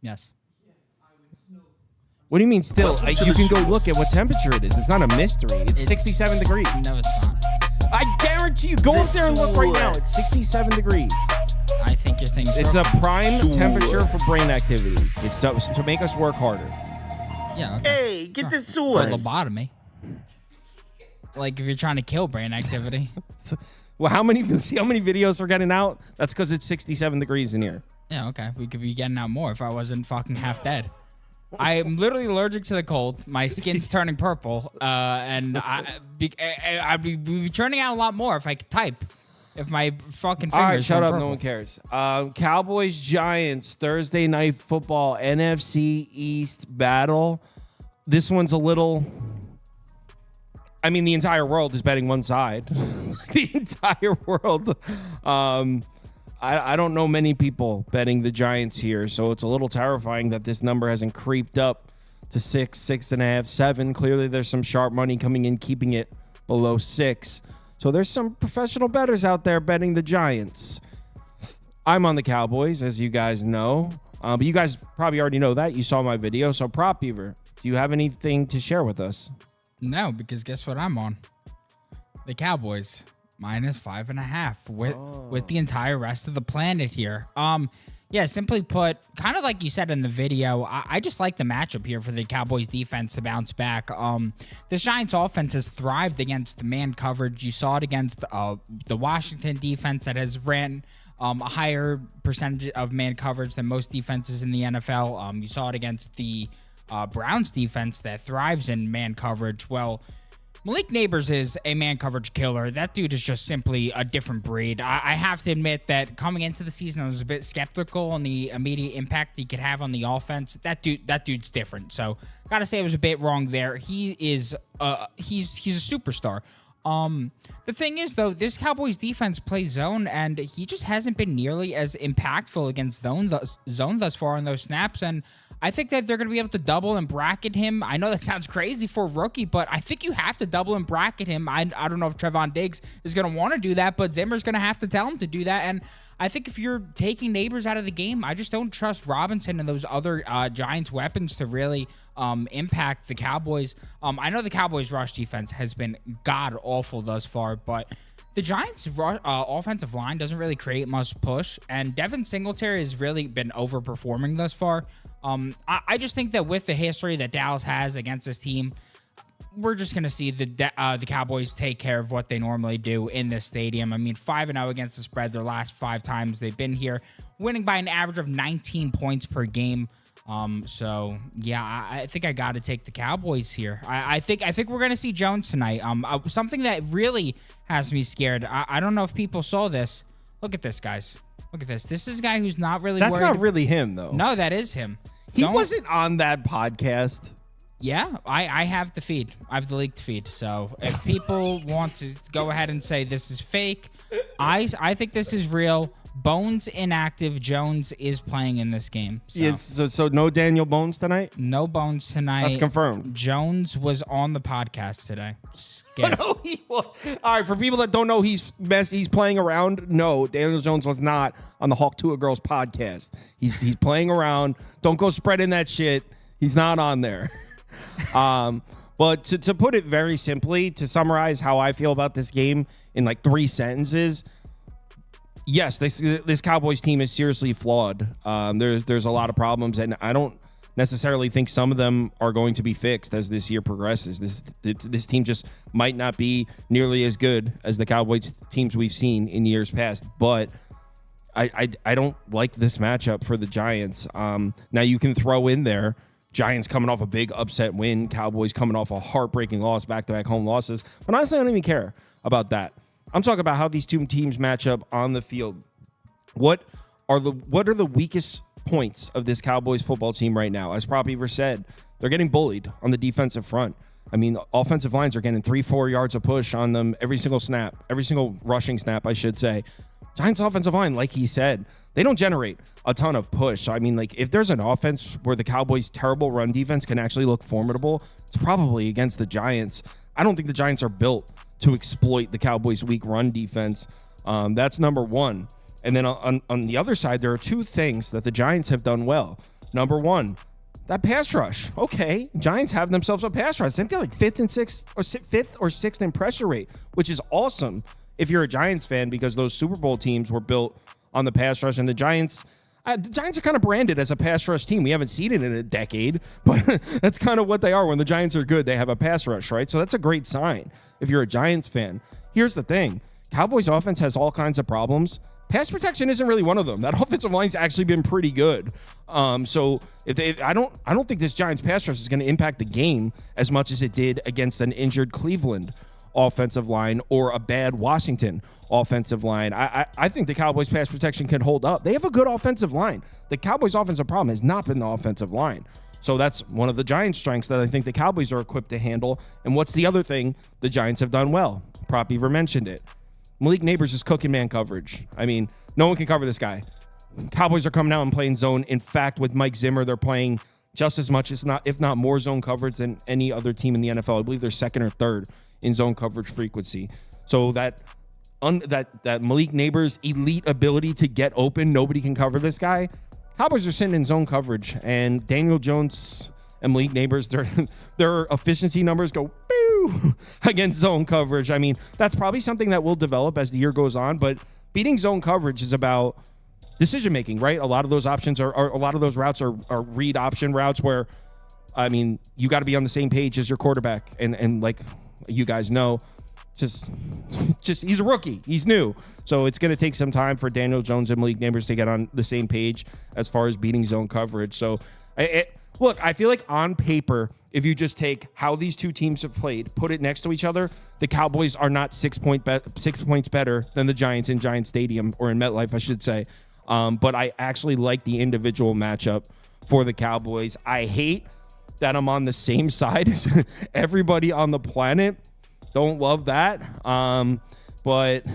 Yes. What do you mean still? You can go look at what temperature it is. It's not a mystery. It's 67 degrees. No, it's not. I guarantee you. Go up there and look right now. It's 67 degrees. I think your thing's It's broken. a prime temperature for brain activity. It's to make us work harder. Yeah, okay. Hey, get the For sauce. lobotomy. Like if you're trying to kill brain activity. Well, see how many videos are getting out? That's because it's 67 degrees in here. Yeah, okay. We could be getting out more if I wasn't fucking half dead. I'm literally allergic to the cold. My skin's turning purple, and I'd be turning out a lot more if I could type. If my fucking fingers All right, shut went up. purple. No one cares. Cowboys-Giants, Thursday Night Football, NFC East battle. This one's a little... I mean, the entire world is betting one side. The entire world. I don't know many people betting the Giants here, so it's a little terrifying that this number hasn't creeped up to 6, 6.5, 7. Clearly, there's some sharp money coming in, keeping it below 6. So there's some professional bettors out there betting the Giants. I'm on the Cowboys, as you guys know. But you guys probably already know that. You saw my video. So, Prop Beaver, do you have anything to share with us? No, because guess what I'm on? The Cowboys. -5.5 with the entire rest of the planet here. Yeah, simply put, kind of like you said in the video, I just like the matchup here for the Cowboys defense to bounce back. The Giants offense has thrived against man coverage. You saw it against the Washington defense that has ran a higher percentage of man coverage than most defenses in the NFL. You saw it against the Browns defense that thrives in man coverage. Well, Malik Neighbors is a man coverage killer. That dude is just simply a different breed. I have to admit that coming into the season, I was a bit skeptical on the immediate impact he could have on the offense. That dude's different. So, gotta say I was a bit wrong there. He is he's a superstar. The thing is, though, this Cowboys defense plays zone, and he just hasn't been nearly as impactful against zone thus far on those snaps. And I think that they're going to be able to double and bracket him. I know that sounds crazy for a rookie, but I think you have to double and bracket him. I don't know if Trevon Diggs is going to want to do that, but Zimmer's going to have to tell him to do that. And I think if you're taking Neighbors out of the game, I just don't trust Robinson and those other Giants weapons to really impact the Cowboys. I know the Cowboys' rush defense has been god-awful thus far, but the Giants' offensive line doesn't really create much push, and Devin Singletary has really been overperforming thus far. I just think that with the history that Dallas has against this team, we're just going to see the Cowboys take care of what they normally do in this stadium. I mean, 5-0 against the spread their last 5 times they've been here, winning by an average of 19 points per game. So yeah, I think I got to take the Cowboys here. I think we're going to see Jones tonight. Something that really has me scared. I don't know if people saw this. Look at this, guys. Look at this. This is a guy who's not really That's worried. not really him, though. No, that is him. He wasn't on that podcast. Yeah, I have the feed. I have the leaked feed. So if people want to go ahead and say this is fake, I think this is real. Bones inactive. Jones is playing in this game. So. Yes. So no Daniel Bones tonight? No Bones tonight. That's confirmed. Jones was on the podcast today. Scared. No, he was. All right, for people that don't know, he's playing around. No, Daniel Jones was not on the Hawk Tua Girls podcast. He's playing around. Don't go spreading that shit. He's not on there. But to put it very simply, to summarize how I feel about this game in like 3 sentences, yes, this Cowboys team is seriously flawed. There's a lot of problems, and I don't necessarily think some of them are going to be fixed as this year progresses. This team just might not be nearly as good as the Cowboys teams we've seen in years past. But I don't like this matchup for the Giants. Now you can throw in there Giants coming off a big upset win, Cowboys coming off a heartbreaking loss, back-to-back home losses. But honestly, I don't even care about that. I'm talking about how these two teams match up on the field. What are the weakest points of this Cowboys football team right now? As Prop Beaver said, they're getting bullied on the defensive front. I mean, offensive lines are getting 3-4 yards of push on them every single snap, every single rushing snap, I should say. Giants offensive line, like he said, they don't generate a ton of push. So, I mean, like, if there's an offense where the Cowboys' terrible run defense can actually look formidable, it's probably against the Giants. I don't think the Giants are built to exploit the Cowboys' weak run defense. That's number one. And then on the other side, there are 2 things that the Giants have done well. Number one, that pass rush. Okay, Giants have themselves a pass rush. I think they're like fifth or sixth in pressure rate, which is awesome if you're a Giants fan, because those Super Bowl teams were built on the pass rush, and the Giants are kind of branded as a pass rush team. We haven't seen it in a decade, but that's kind of what they are. When the Giants are good, they have a pass rush, right? So that's a great sign if you're a Giants fan. Here's the thing. Cowboys offense has all kinds of problems. Pass protection isn't really one of them. That offensive line's actually been pretty good. So I don't think this Giants pass rush is going to impact the game as much as it did against an injured Cleveland offensive line or a bad Washington offensive line. I think the Cowboys pass protection can hold up. They have a good offensive line. The Cowboys offensive problem has not been the offensive line. So that's one of the Giants' strengths that I think the Cowboys are equipped to handle. And what's the other thing the Giants have done well? Prop Beaver mentioned it. Malik Neighbors is cooking man coverage. I mean, no one can cover this guy. Cowboys are coming out and playing zone. In fact, with Mike Zimmer, they're playing just as much, if not more zone coverage than any other team in the NFL. I believe they're second or third in zone coverage frequency. So that Malik Neighbors' elite ability to get open, nobody can cover this guy. Cowboys are sitting in zone coverage, and Daniel Jones and Malik Neighbors, their efficiency numbers go boo against zone coverage. I mean, that's probably something that will develop as the year goes on, but beating zone coverage is about decision making, right? A lot of those options are a lot of those routes are read option routes where, I mean, you got to be on the same page as your quarterback, and like you guys know, just he's a rookie, he's new, so it's going to take some time for Daniel Jones and Malik Neighbors to get on the same page as far as beating zone coverage. So look, I feel like on paper, if you just take how these two teams have played, put it next to each other, the Cowboys are not 6 points better than the Giants in Giant Stadium, or in MetLife, I should say. But I actually like the individual matchup for the Cowboys. I hate that I'm on the same side as everybody on the planet. Don't love that. But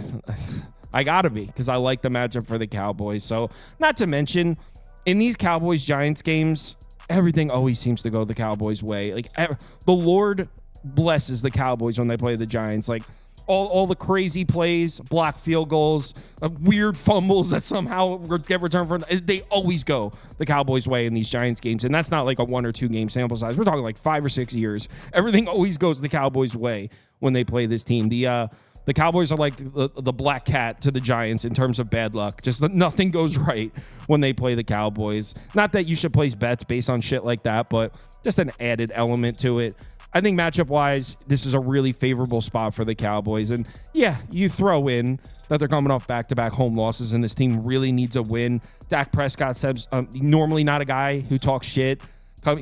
I got to be, because I like the matchup for the Cowboys. So, not to mention, in these Cowboys-Giants games, everything always seems to go the Cowboys' way. Like, the Lord blesses the Cowboys when they play the Giants. Like, all the crazy plays, blocked field goals, weird fumbles that somehow get returned from, they always go the Cowboys' way in these Giants games. And that's not like a 1 or 2 game sample size. We're talking like 5 or 6 years. Everything always goes the Cowboys' way when they play this team. The Cowboys are like the black cat to the Giants in terms of bad luck. Just nothing goes right when they play the Cowboys. Not that you should place bets based on shit like that, but just an added element to it. I think matchup-wise, this is a really favorable spot for the Cowboys. And, yeah, you throw in that they're coming off back-to-back home losses, and this team really needs a win. Dak Prescott says, normally not a guy who talks shit,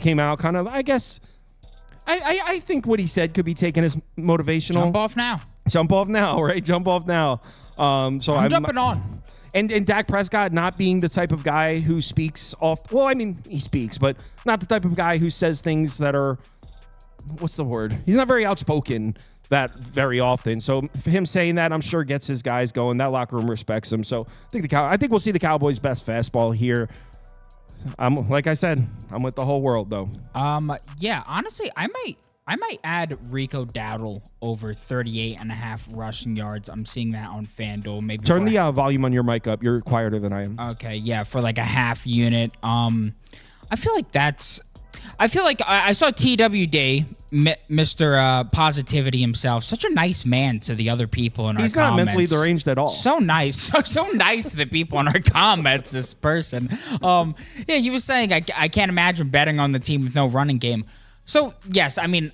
came out kind of, I guess, I think what he said could be taken as motivational. Jump off now, right? Jump off now. So I'm jumping on. And Dak Prescott not being the type of guy who speaks off. Well, I mean, he speaks, but not the type of guy who says things that are, what's the word? He's not very outspoken that very often. So for him saying that, I'm sure gets his guys going. That locker room respects him. So I think we'll see the Cowboys' best fastball here. Like I said, I'm with the whole world though. Yeah, honestly, I might add Rico Dowdle over 38.5 rushing yards. I'm seeing that on FanDuel. Maybe turn the volume on your mic up. You're quieter than I am. Okay, yeah, for like a half unit. I feel like I saw TWD, Mr. Positivity himself, such a nice man to the other people in our comments. He's not mentally deranged at all. So nice. So nice to the people in our comments, this person. Yeah, he was saying, I can't imagine betting on the team with no running game. So, yes, I mean,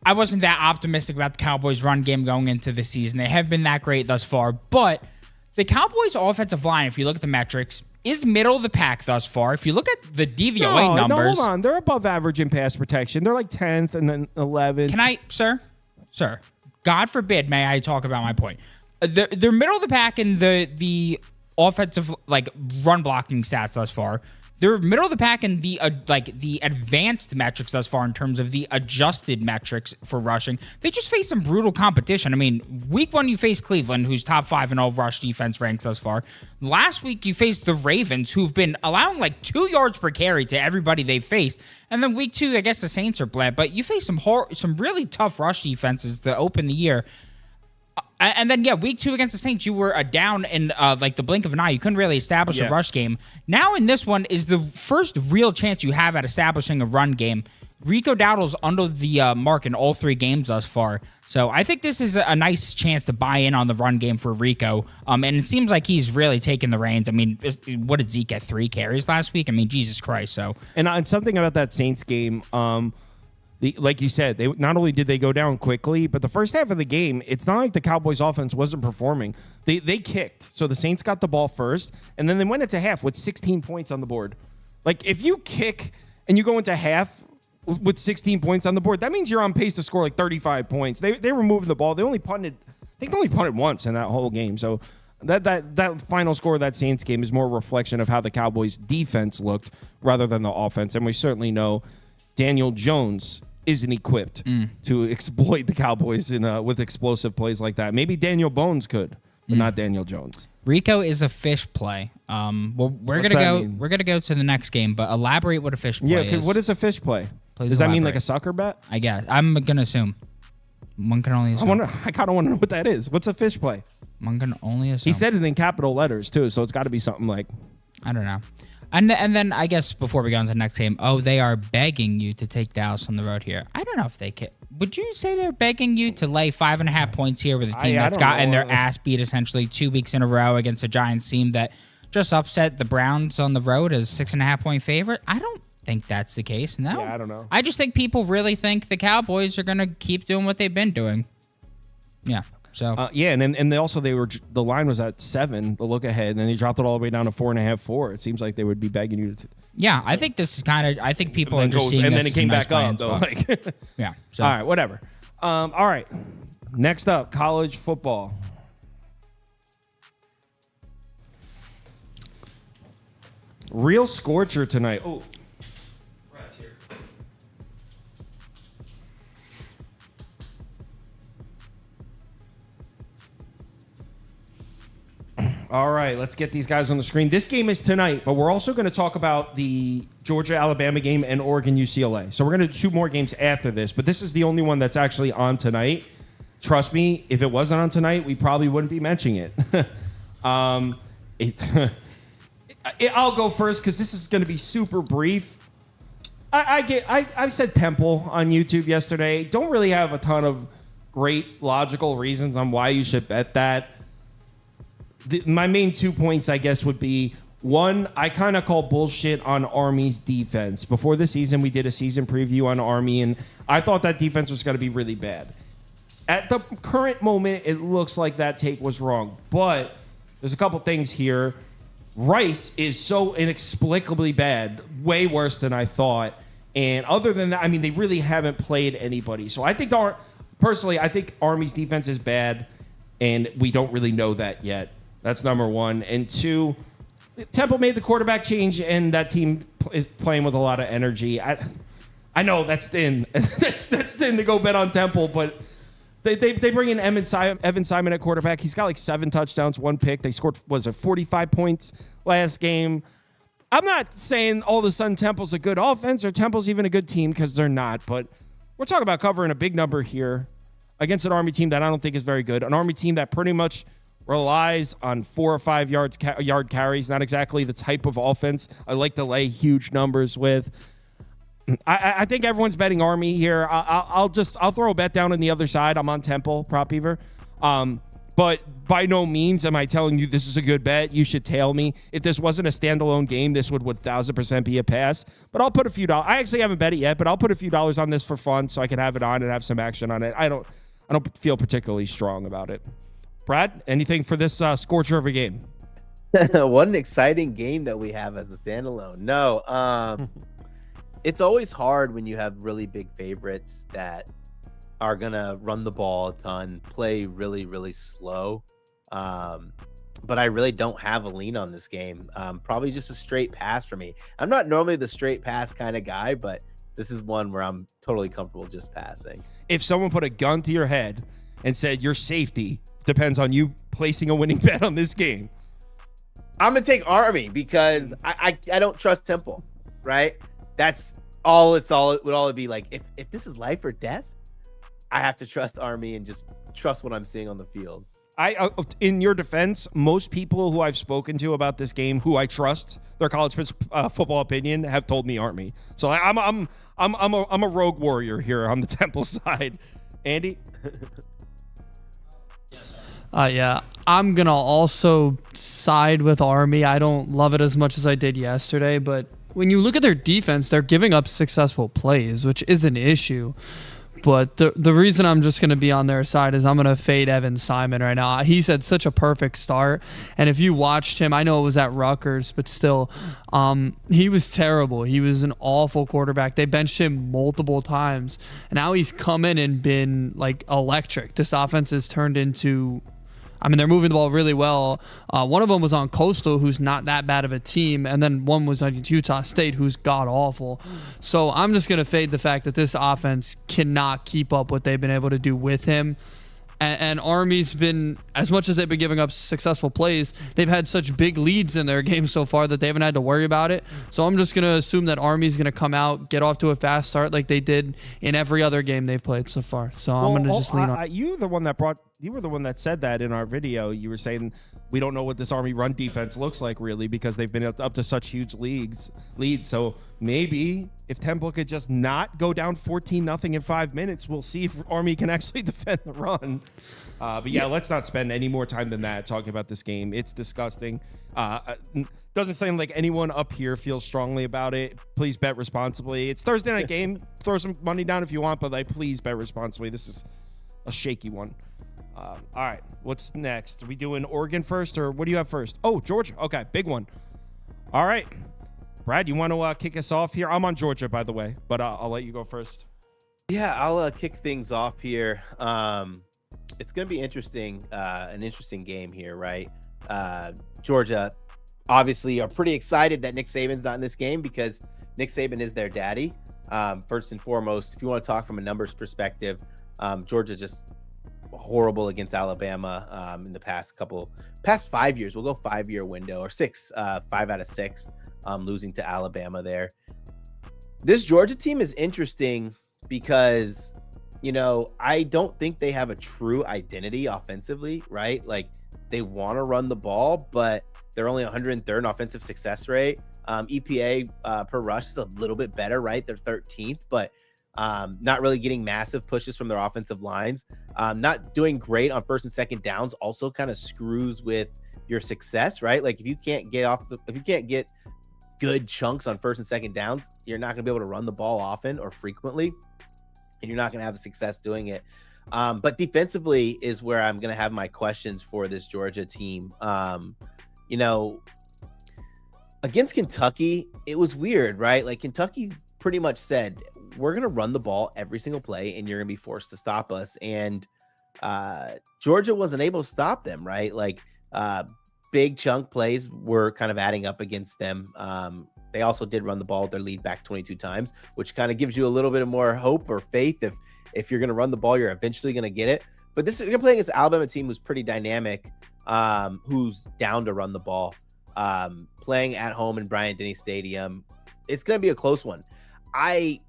I wasn't that optimistic about the Cowboys' run game going into the season. They have been that great thus far. But the Cowboys' offensive line, if you look at the metrics, is middle of the pack thus far. If you look at the DVOA numbers. No, hold on. They're above average in pass protection. They're like 10th and then 11th. Can I, sir, God forbid, may I talk about my point? They're middle of the pack in the offensive, like, run blocking stats thus far. They're middle of the pack in the the advanced metrics thus far in terms of the adjusted metrics for rushing. They just face some brutal competition. I mean, week 1 you face Cleveland, who's top 5 in all rush defense ranks thus far. Last week you faced the Ravens, who've been allowing like 2 yards per carry to everybody they faced. And then week 2, I guess the Saints are bland, but you face some really tough rush defenses to open the year. And then, week 2 against the Saints, you were down in like the blink of an eye. You couldn't really establish a rush game. Now in this one is the first real chance you have at establishing a run game. Rico Dowdle's under the mark in all 3 games thus far. So I think this is a nice chance to buy in on the run game for Rico. And it seems like he's really taking the reins. I mean, what did Zeke get, 3 carries last week? I mean, Jesus Christ. So and something about that Saints game, like you said, they not only did they go down quickly, but the first half of the game, it's not like the Cowboys offense wasn't performing. They kicked. So the Saints got the ball first, and then they went into half with 16 points on the board. Like, if you kick and you go into half with 16 points on the board, that means you're on pace to score like 35 points. They were moving the ball. They only punted once in that whole game. So that final score of that Saints game is more a reflection of how the Cowboys defense looked rather than the offense. And we certainly know Daniel Jones isn't equipped to exploit the Cowboys with explosive plays like that. Maybe Daniel Bones could, but not Daniel Jones. Rico is a fish play. We're gonna go to the next game, but elaborate what a fish play is. What is a fish play? Please Does that mean elaborate. like a sucker bet? I guess. I'm gonna assume. One can only assume. I kind of want to know what that is. What's a fish play? One can only assume. He said it in capital letters too, so it's got to be something like, I don't know. And then I guess before we go on to the next game, they are begging you to take Dallas on the road here. I don't know if they can. Would you say they're begging you to lay 5.5 points here with a team that's gotten their ass beat essentially 2 weeks in a row against a Giants team that just upset the Browns on the road as 6.5 point favorite? I don't think that's the case. No. Yeah, I don't know. I just think people really think the Cowboys are going to keep doing what they've been doing. Yeah. So and the line was at 7, the look ahead, and then they dropped it all the way down to 4.5, 4. It seems like they would be begging you to. Yeah, I think this is kind of. I think people are just seeing and this then it came back up though. Yeah. So. All right, whatever. All right. Next up, college football. Real scorcher tonight. Oh, Brad's here. All right, let's get these guys on the screen. This game is tonight, but we're also going to talk about the Georgia-Alabama game and Oregon-UCLA. So we're going to do 2 more games after this, but this is the only one that's actually on tonight. Trust me, if it wasn't on tonight, we probably wouldn't be mentioning it. I'll go first because this is going to be super brief. I said Temple on YouTube yesterday. Don't really have a ton of great logical reasons on why you should bet that. My main 2 points, I guess, would be, 1, I kind of call bullshit on Army's defense. Before the season, we did a season preview on Army, and I thought that defense was going to be really bad. At the current moment, it looks like that take was wrong. But there's a couple things here. Rice is so inexplicably bad, way worse than I thought. And other than that, I mean, they really haven't played anybody. So I think, personally, I think Army's defense is bad, and we don't really know that yet. That's number 1. And 2, Temple made the quarterback change, and that team is playing with a lot of energy. I know that's thin. that's thin to go bet on Temple, but they bring in Evan Simon at quarterback. He's got like 7 touchdowns, 1 pick. They scored, 45 points last game. I'm not saying all of a sudden Temple's a good offense or Temple's even a good team, because they're not. But we're talking about covering a big number here against an Army team that I don't think is very good. An Army team that pretty much relies on 4 or 5 yard carries. Not exactly the type of offense I like to lay huge numbers with. I think everyone's betting Army here. I'll throw a bet down on the other side. I'm on Temple, prop Beaver. But by no means am I telling you this is a good bet. You should tail me. If this wasn't a standalone game, this would 1,000% be a pass. But I'll put a few dollars. I actually haven't bet it yet, but I'll put a few dollars on this for fun so I can have it on and have some action on it. I don't feel particularly strong about it. Brad, anything for this scorcher of a game? What an exciting game that we have as a standalone. No, it's always hard when you have really big favorites that are going to run the ball a ton, play really, really slow. But I really don't have a lean on this game. Probably just a straight pass for me. I'm not normally the straight pass kind of guy, but this is one where I'm totally comfortable just passing. If someone put a gun to your head and said your safety depends on you placing a winning bet on this game, I'm going to take Army because I don't trust Temple, right? That's all it would be like. If this is life or death, I have to trust Army and just trust what I'm seeing on the field. In your defense, most people who I've spoken to about this game, who I trust their college football opinion, have told me Army. So I'm a rogue warrior here on the Temple side. Andy? Yeah, I'm going to also side with Army. I don't love it as much as I did yesterday, but when you look at their defense, they're giving up successful plays, which is an issue. But the reason I'm just going to be on their side is I'm going to fade Evan Simon right now. He's had such a perfect start. And if you watched him, I know it was at Rutgers, but still, he was terrible. He was an awful quarterback. They benched him multiple times. And now he's come in and been like electric. This offense has turned into... I mean, they're moving the ball really well. One of them was on Coastal, who's not that bad of a team, and then one was on Utah State, who's god-awful. So I'm just going to fade the fact that this offense cannot keep up what they've been able to do with him. And Army's been, as much as they've been giving up successful plays, they've had such big leads in their game so far that they haven't had to worry about it. So I'm just going to assume that Army's going to come out, get off to a fast start like they did in every other game they've played so far. So I'm going to just lean on. You were the one that said that in our video. You were saying we don't know what this Army run defense looks like really because they've been up to such huge leads. So maybe if Temple could just not go down 14-0 in 5 minutes, we'll see if Army can actually defend the run. But yeah, let's not spend any more time than that talking about this game. It's disgusting. Doesn't seem like anyone up here feels strongly about it. Please bet responsibly. It's Thursday night game. Throw some money down if you want, but please bet responsibly. This is a shaky one. All right, what's next? Are we doing Oregon first, or what do you have first? Oh, Georgia. Okay, big one. All right. Brad, you want to kick us off here? I'm on Georgia, by the way, but I'll let you go first. Yeah, I'll kick things off here. It's going to be interesting, an interesting game here, right? Georgia obviously are pretty excited that Nick Saban's not in this game because Nick Saban is their daddy. First and foremost, if you want to talk from a numbers perspective, Georgia just horrible against Alabama in the past 5 years. We'll go 5-year window or 5 out of 6, losing to Alabama there. This Georgia team is interesting because, I don't think they have a true identity offensively, right? Like they want to run the ball, but they're only 103rd in offensive success rate. EPA per rush is a little bit better, right? They're 13th, but not really getting massive pushes from their offensive lines. Not doing great on first and second downs also kind of screws with your success, right? Like if you can't get good chunks on first and second downs, you're not going to be able to run the ball often or frequently, and you're not going to have success doing it. But defensively is where I'm going to have my questions for this Georgia team. Against Kentucky, it was weird, right? Like Kentucky pretty much said, we're going to run the ball every single play and you're going to be forced to stop us. And Georgia wasn't able to stop them, right? Like big chunk plays were kind of adding up against them. They also did run the ball with their lead back 22 times, which kind of gives you a little bit of more hope or faith. If you're going to run the ball, you're eventually going to get it. But you're playing against an Alabama team who's pretty dynamic, who's down to run the ball, playing at home in Bryant-Denny Stadium. It's going to be a close one. I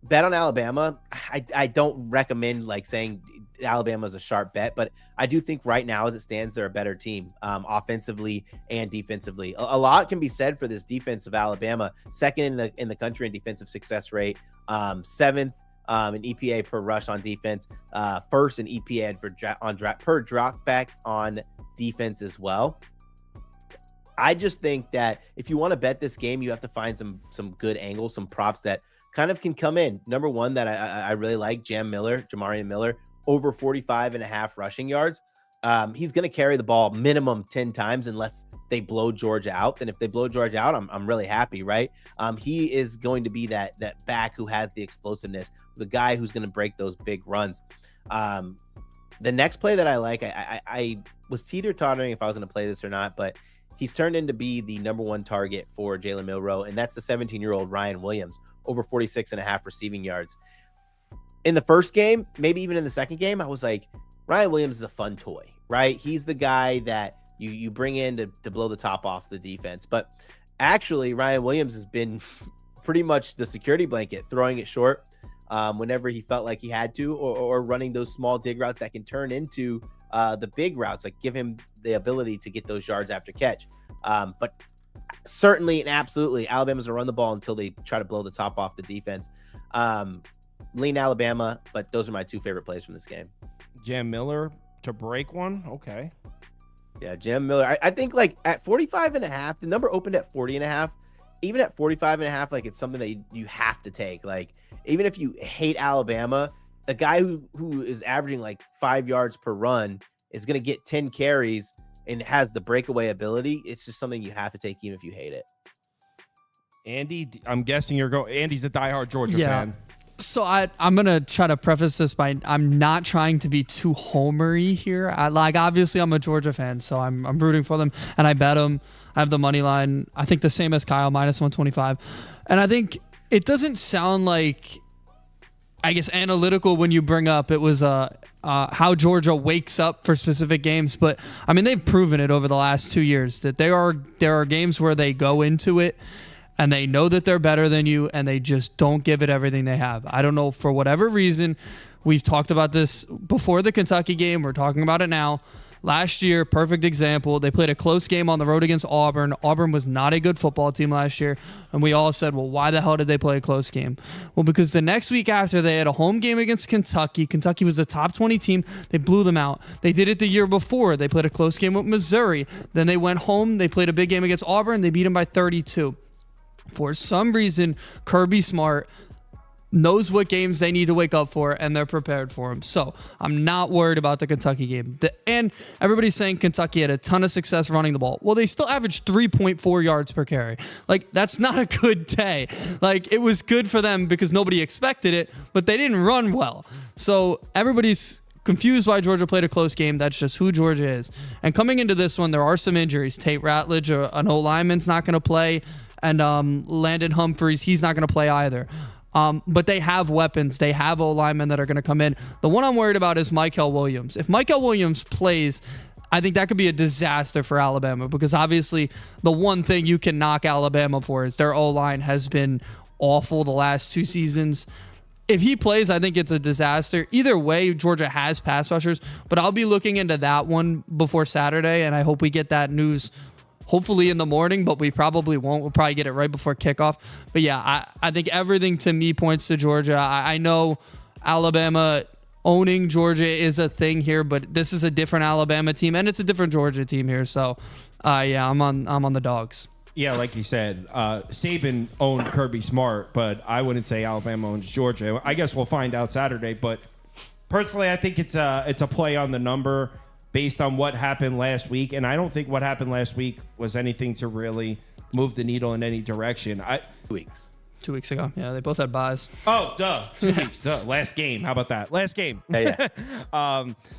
bet on Alabama. I don't recommend saying Alabama is a sharp bet, but I do think right now as it stands, they're a better team offensively and defensively. A lot can be said for this defense of Alabama, second in the country in defensive success rate, 7th in EPA per rush on defense, first in EPA per drop back on defense as well. I just think that if you want to bet this game, you have to find some good angles, some props that kind of can come in. Number one that I really like, Jamarian Miller, over 45.5 rushing yards. He's going to carry the ball minimum 10 times unless they blow Georgia out. And if they blow Georgia out, I'm really happy, right? He is going to be that back who has the explosiveness, the guy who's going to break those big runs. The next play that I like, I was teeter-tottering if I was going to play this or not, but he's turned into be the number one target for Jalen Milroe, and that's the 17-year-old Ryan Williams, over 46.5 receiving yards. In the first game, maybe even in the second game, I was like, Ryan Williams is a fun toy, right? He's the guy that you bring in to blow the top off the defense. But actually, Ryan Williams has been pretty much the security blanket, throwing it short. whenever he felt like he had to, or running those small dig routes that can turn into the big routes, like give him the ability to get those yards after catch. But certainly and absolutely, Alabama's gonna run the ball until they try to blow the top off the defense. Lean Alabama, but those are my two favorite plays from this game. Jam Miller to break one. Okay. Yeah, Jam Miller. I think like at 45.5, the number opened at 40.5. Even at 45.5, like it's something that you have to take. Like even if you hate Alabama, a guy who is averaging like 5 yards per run is going to get 10 carries and has the breakaway ability. It's just something you have to take even if you hate it. Andy, I'm guessing you're going. Andy's a diehard Georgia fan. So I'm going to try to preface this by I'm not trying to be too homery here. Obviously I'm a Georgia fan, so I'm rooting for them, and I bet them. I have the money line, I think the same as Kyle, -125. And I think it doesn't sound like, I guess, analytical when you bring up it was how Georgia wakes up for specific games. But, I mean, they've proven it over the last 2 years that there are games where they go into it and they know that they're better than you, and they just don't give it everything they have. I don't know, for whatever reason. We've talked about this before the Kentucky game. We're talking about it now. Last year, perfect example. They played a close game on the road against Auburn. Auburn was not a good football team last year. And we all said, well, why the hell did they play a close game? Well, because the next week after, they had a home game against Kentucky. Kentucky was a top 20 team. They blew them out. They did it the year before. They played a close game with Missouri. Then they went home. They played a big game against Auburn. They beat them by 32. For some reason, Kirby Smart knows what games they need to wake up for, and they're prepared for them. So I'm not worried about the Kentucky game. And everybody's saying Kentucky had a ton of success running the ball. Well, they still averaged 3.4 yards per carry. Like, that's not a good day. Like, it was good for them because nobody expected it, but they didn't run well. So everybody's confused why Georgia played a close game. That's just who Georgia is. And coming into this one, there are some injuries. Tate Ratledge, an O-lineman's not going to play, and Landon Humphreys, he's not going to play either. But they have weapons. They have O-linemen that are going to come in. The one I'm worried about is Mykel Williams. If Mykel Williams plays, I think that could be a disaster for Alabama, because obviously the one thing you can knock Alabama for is their O-line has been awful the last 2 seasons. If he plays, I think it's a disaster. Either way, Georgia has pass rushers, but I'll be looking into that one before Saturday, and I hope we get that news hopefully in the morning, but we probably won't. We'll probably get it right before kickoff. But yeah, I think everything to me points to Georgia. I know Alabama owning Georgia is a thing here, but this is a different Alabama team, and it's a different Georgia team here. So yeah, I'm on the dogs. Yeah, like you said, Saban owned Kirby Smart, but I wouldn't say Alabama owns Georgia. I guess we'll find out Saturday. But personally, I think it's a play on the number based on what happened last week. And I don't think what happened last week was anything to really move the needle in any direction. 2 weeks. 2 weeks ago. Yeah, they both had buys. Oh, duh. 2 weeks. Duh. Last game. How about that? Last game. Yeah.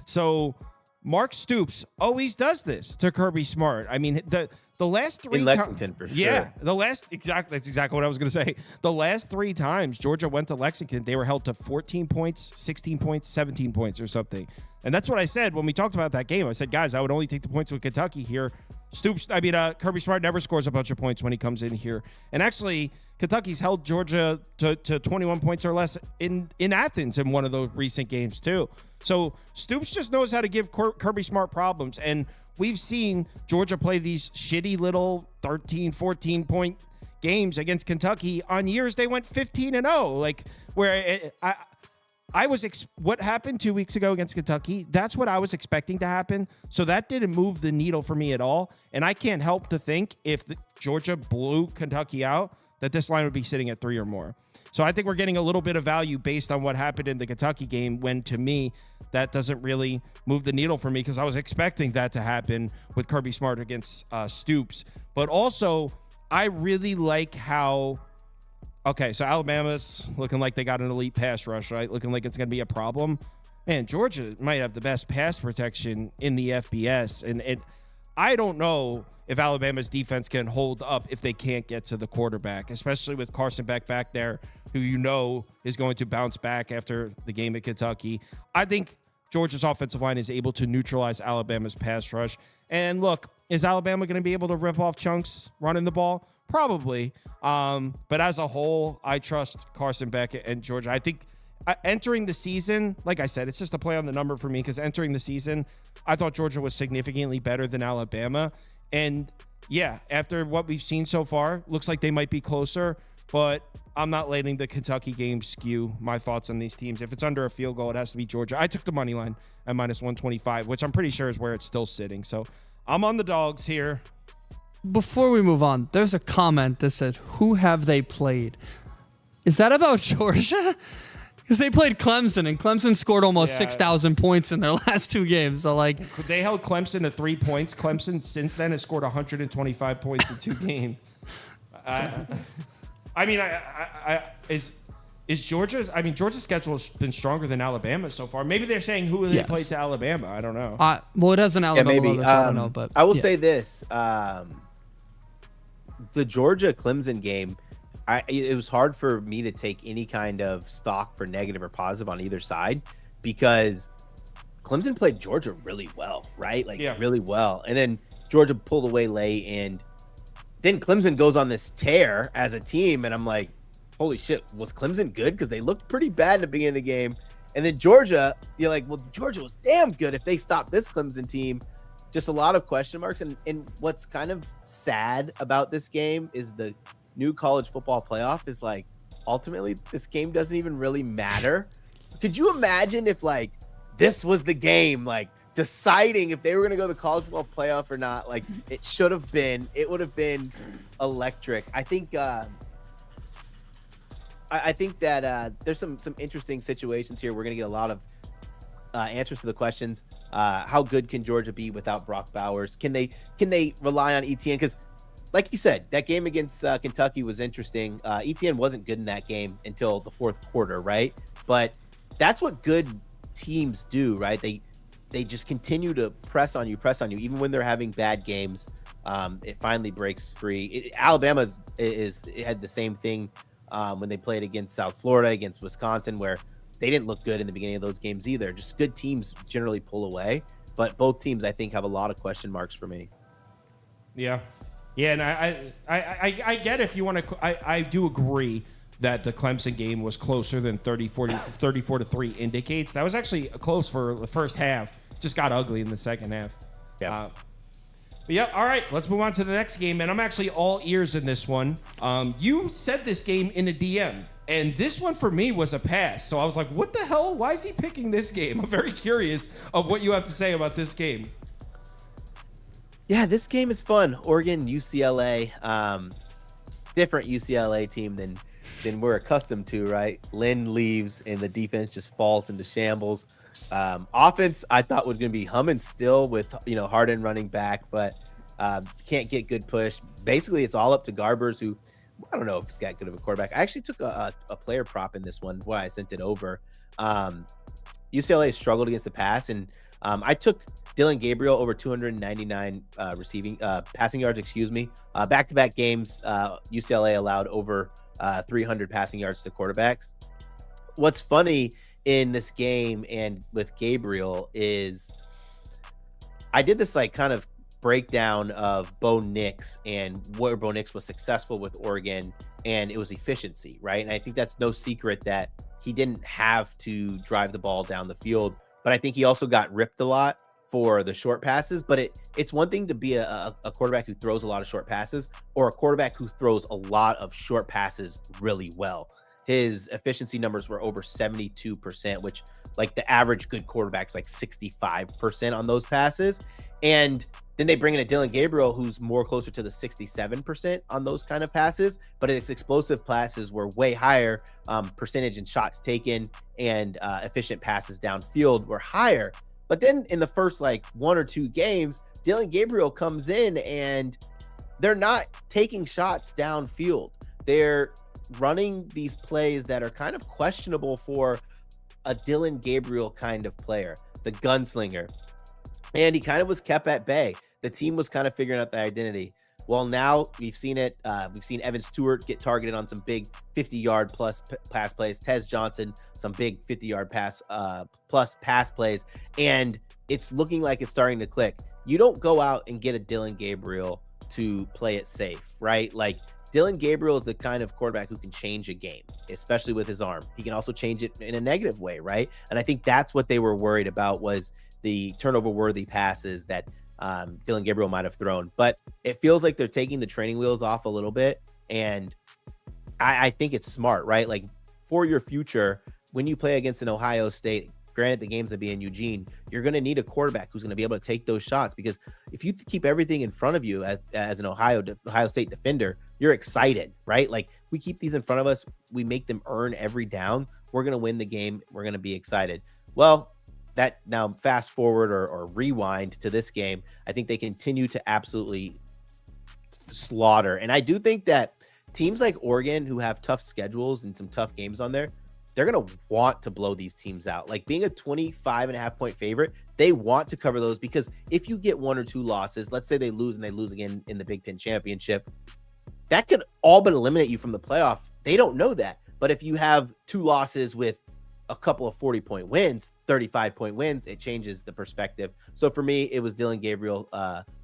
So Mark Stoops always does this to Kirby Smart. I mean, the last 3 in Lexington for sure. Yeah, that's exactly what I was going to say. The last 3 times Georgia went to Lexington, they were held to 14 points, 16 points, 17 points or something. And that's what I said when we talked about that game. I said, guys, I would only take the points with Kentucky here. Kirby Smart never scores a bunch of points when he comes in here. And actually, Kentucky's held Georgia to 21 points or less in Athens in one of those recent games too. So Stoops just knows how to give Kirby Smart problems. And we've seen Georgia play these shitty little 13, 14-point games against Kentucky on years they went 15-0. Like, where what happened 2 weeks ago against Kentucky, that's what I was expecting to happen. So that didn't move the needle for me at all. And I can't help to think if Georgia blew Kentucky out, that this line would be sitting at 3 or more. So I think we're getting a little bit of value based on what happened in the Kentucky game, when to me, that doesn't really move the needle for me, because I was expecting that to happen with Kirby Smart against Stoops. But also, I really like how, okay, so Alabama's looking like they got an elite pass rush, right? Looking like it's going to be a problem. Man, Georgia might have the best pass protection in the FBS. And I don't know if Alabama's defense can hold up if they can't get to the quarterback, especially with Carson Beck back there, who you know is going to bounce back after the game at Kentucky. I think Georgia's offensive line is able to neutralize Alabama's pass rush. And look, is Alabama going to be able to rip off chunks running the ball? Probably. But as a whole, I trust Carson Beck and Georgia. I think entering the season, like I said, it's just a play on the number for me because entering the season, I thought Georgia was significantly better than Alabama. And yeah, after what we've seen so far, looks like they might be closer, but I'm not letting the Kentucky game skew my thoughts on these teams. If it's under a field goal, it has to be Georgia. I took the money line at -125, which I'm pretty sure is where it's still sitting. So I'm on the dogs here. Before we move on, there's a comment that said, "Who have they played?" Is that about Georgia? Because they played Clemson, and Clemson scored almost 6,000 points in their last 2 games. So, like, they held Clemson to 3 points. Clemson since then has scored 125 points in 2 games. Is Georgia's? I mean, Georgia's schedule has been stronger than Alabama so far. Maybe they're saying who they played to Alabama. I don't know. Well, it has an Alabama maybe. logo, so I don't know, but I will say this: the Georgia Clemson game. It was hard for me to take any kind of stock for negative or positive on either side because Clemson played Georgia really well, right? Really well. And then Georgia pulled away late, and then Clemson goes on this tear as a team. And I'm like, holy shit, was Clemson good? Because they looked pretty bad in the beginning of the game. And then Georgia, you're like, well, Georgia was damn good if they stopped this Clemson team. Just a lot of question marks. And what's kind of sad about this game is the new college football playoff is like, ultimately, this game doesn't even really matter. Could you imagine if like this was the game, like deciding if they were going to go to the college football playoff or not? Like it would have been electric. I think that there's some interesting situations here. We're going to get a lot of answers to the questions. How good can Georgia be without Brock Bowers? Can they rely on ETN? Because like you said, that game against Kentucky was interesting. ETN wasn't good in that game until the 4th quarter, right? But that's what good teams do, right? They just continue to press on you, even when they're having bad games. It finally breaks free. Alabama had the same thing when they played against South Florida, against Wisconsin, where they didn't look good in the beginning of those games either. Just good teams generally pull away, but both teams I think have a lot of question marks for me. Yeah. Yeah, and I get if you want to. I do agree that the Clemson game was closer than 34-3 indicates. That was actually close for the first half. Just got ugly in the second half. Yeah. But yeah, all right, let's move on to the next game. And I'm actually all ears in this one. You said this game in a DM, and this one for me was a pass. So I was like, what the hell? Why is he picking this game? I'm very curious of what you have to say about this game. Yeah, this game is fun. Oregon, UCLA, different UCLA team than we're accustomed to, right? Lynn leaves and the defense just falls into shambles. Offense, I thought was going to be humming still with Harden running back, but can't get good push. Basically, it's all up to Garbers, who I don't know if he's got good of a quarterback. I actually took a player prop in this one where I sent it over. UCLA struggled against the pass, and I took Dylan Gabriel over 299 passing yards, back-to-back games. UCLA allowed over 300 passing yards to quarterbacks. What's funny in this game and with Gabriel is I did this like kind of breakdown of Bo Nix and where Bo Nix was successful with Oregon, and it was efficiency, right? And I think that's no secret that he didn't have to drive the ball down the field, but I think he also got ripped a lot for the short passes. But it's one thing to be a quarterback who throws a lot of short passes or a quarterback who throws a lot of short passes really well. His efficiency numbers were over 72%, which like the average good quarterback's like 65% on those passes. And then they bring in a Dylan Gabriel who's more closer to the 67% on those kind of passes, but its explosive passes were way higher. Percentage and shots taken and efficient passes downfield were higher. But then in the first like 1 or 2 games, Dylan Gabriel comes in and they're not taking shots downfield. They're running these plays that are kind of questionable for a Dylan Gabriel kind of player, the gunslinger. And he kind of was kept at bay. The team was kind of figuring out the identity. Well, now we've seen it. We've seen Evan Stewart get targeted on some big 50-yard plus pass plays. Tez Johnson, some big 50-yard plus pass plays. And it's looking like it's starting to click. You don't go out and get a Dylan Gabriel to play it safe, right? Like Dylan Gabriel is the kind of quarterback who can change a game, especially with his arm. He can also change it in a negative way, right? And I think that's what they were worried about, was the turnover-worthy passes that Dylan Gabriel might have thrown. But it feels like they're taking the training wheels off a little bit, and I think it's smart, right? Like, for your future, when you play against an Ohio State, granted the game's gonna be in Eugene, you're gonna need a quarterback who's gonna be able to take those shots, because if you keep everything in front of you as an Ohio State defender, you're excited, right? Like, we keep these in front of us, we make them earn every down, we're gonna win the game, we're gonna be excited. Well, that now fast forward or rewind to this game, I think they continue to absolutely slaughter. And I do think that teams like Oregon, who have tough schedules and some tough games on there, they're going to want to blow these teams out. Like, being a 25.5 point favorite, they want to cover those, because if you get 1 or 2 losses, let's say they lose and they lose again in the Big Ten championship, that could all but eliminate you from the playoff. They don't know that. But if you have 2 losses with a couple of 40-point wins, 35-point wins, it changes the perspective. So for me, it was Dylan Gabriel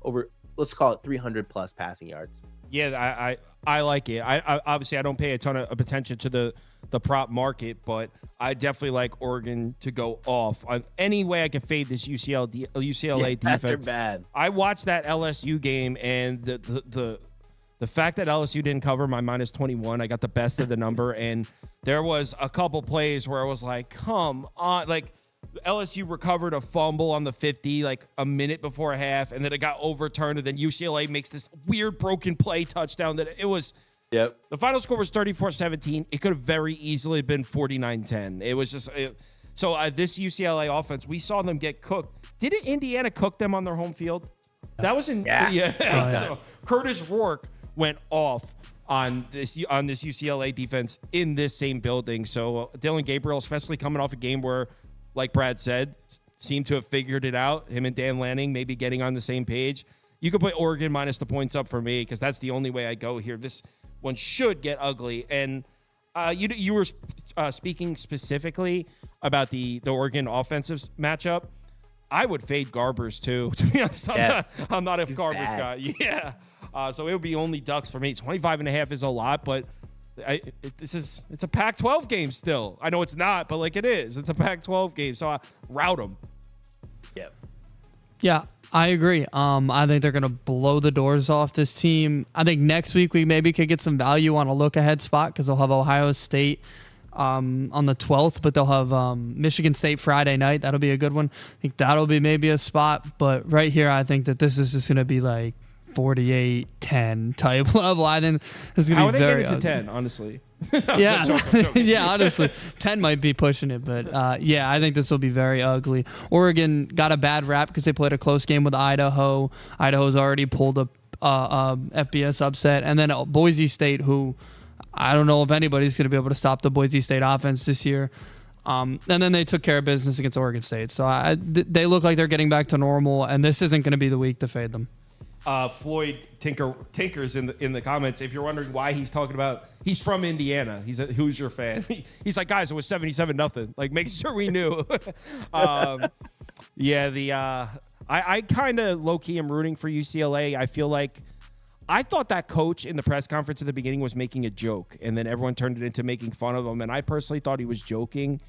over, let's call it 300 plus passing yards. Yeah, I like it. I obviously I don't pay a ton of attention to the prop market, but I definitely like Oregon to go off. On any way I can fade this UCLA defense. They're bad. I watched that LSU game, and the fact that LSU didn't cover my minus 21, I got the best of the number, and there was a couple plays where I was like, come on, like, LSU recovered a fumble on the 50 like a minute before half, and then it got overturned, and then UCLA makes this weird broken play touchdown that it was. Yep. The final score was 34-17. It could have very easily been 49-10. It was just so this UCLA offense, we saw them get cooked. Didn't Indiana cook them on their home field? That was in yeah. So Curtis Rourke went off on this UCLA defense in this same building. So Dylan Gabriel, especially coming off a game where, like Brad said, seemed to have figured it out. Him and Dan Lanning maybe getting on the same page. You could put Oregon minus the points up for me, because that's the only way I go here. This one should get ugly. And you were speaking specifically about the Oregon offensive matchup. I would fade Garbers too, to be honest. I'm not a Garbers guy. Yeah. So it would be only Ducks for me. 25.5 is a lot, but it's a Pac-12 game still. I know it's not, but like, it is. It's a Pac-12 game, so I route them. Yep. Yeah, I agree. I think they're going to blow the doors off this team. I think next week we maybe could get some value on a look-ahead spot, because they'll have Ohio State on the 12th, but they'll have Michigan State Friday night. That'll be a good one. I think that'll be maybe a spot. But right here, I think that this is just going to be like 48-10 type level. I think it's going to be very How are they getting to 10, honestly? Yeah, yeah, honestly, 10 might be pushing it, but yeah, I think this will be very ugly. Oregon got a bad rap because they played a close game with Idaho. Idaho's already pulled a FBS upset, and then Boise State, who I don't know if anybody's going to be able to stop the Boise State offense this year. And then they took care of business against Oregon State, so they look like they're getting back to normal, and this isn't going to be the week to fade them. Floyd Tinkers in the comments. If you're wondering why he's talking about, he's from Indiana. He's a Hoosier fan. He's like, guys, it was 77-0. Like, make sure we knew. Yeah, I kind of low key am rooting for UCLA. I feel like I thought that coach in the press conference at the beginning was making a joke, and then everyone turned it into making fun of him. And I personally thought he was joking.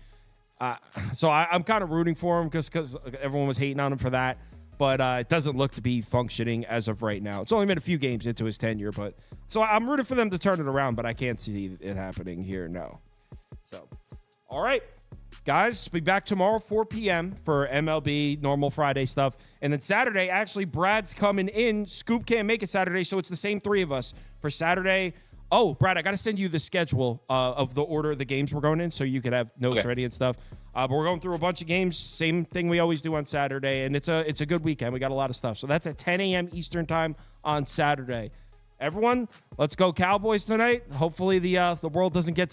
So I'm kind of rooting for him because everyone was hating on him for that. But it doesn't look to be functioning as of right now. It's only been a few games into his tenure, but so I'm rooting for them to turn it around, but I can't see it happening here. No. So, all right, guys, be back tomorrow 4 p.m. for MLB normal Friday stuff, and then Saturday. Actually, Brad's coming in. Scoop can't make it Saturday, so it's the same 3 of us for Saturday. Oh, Brad, I got to send you the schedule of the order of the games we're going in, so you could have notes ready and stuff. But we're going through a bunch of games, same thing we always do on Saturday, and it's a good weekend. We got a lot of stuff. So that's at 10 a.m. Eastern time on Saturday. Everyone, let's go Cowboys tonight. Hopefully the world doesn't get